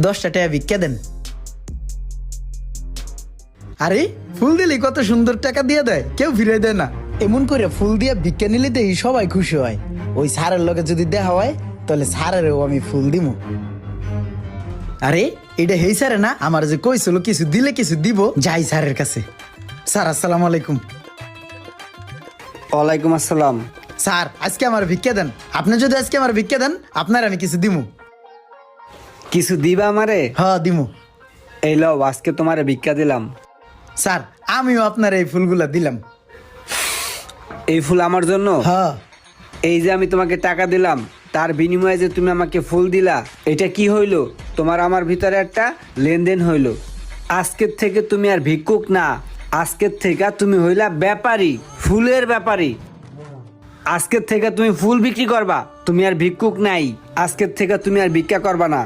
10টা টাকা ভিক্ষা দেন। আরে ফুল দিলে কত সুন্দর টাকা দিয়ে দেয়, কেউ ফিরে দেয় না। এমন করে ফুল দিয়ে ভিক্ষা নিলে দেখি সবাই খুশি হয়। ওই স্যারের লগে যদি দেখা হয় তাহলে স্যারেরও আমি ফুল দিমু। আরে এটা হেই স্যারে না, আমার যে কইছিল কিছু দিলে কিছু দিব, যাই স্যারের কাছে। স্যার আসসালামু আলাইকুম। ওয়ালাইকুম আসসালাম। স্যার আজকে আমার ভিক্ষা দেন। আপনি যদি আজকে আমার ভিক্ষা দেন আপনার আমি কিছু দিমু। কিছু দিবা আমারে? হ্যাঁ দিমু। এই লও, আজকে তোমারে ভিক্ষা দিলাম। স্যার আমিও আপনার এই ফুলগুলা দিলাম। এই ফুল আমার জন্য? হ্যাঁ। এই যে আমি তোমাকে টাকা দিলাম, তার বিনিময়ে যে তুমি আমাকে ফুল দিলা, এটা কি হইলো? তোমার আমার ভিতরে একটা লেনদেন হইলো। আজকের থেকে তুমি আর ভিক্ষুক না, আজকের থেকে তুমি হইলা ব্যাপারী, ফুলের ব্যাপারী। আজকের থেকে তুমি ফুল বিক্রি করবা, তুমি আর ভিক্ষুক নাই। আজকের থেকে তুমি আর ভিক্ষা করবা না।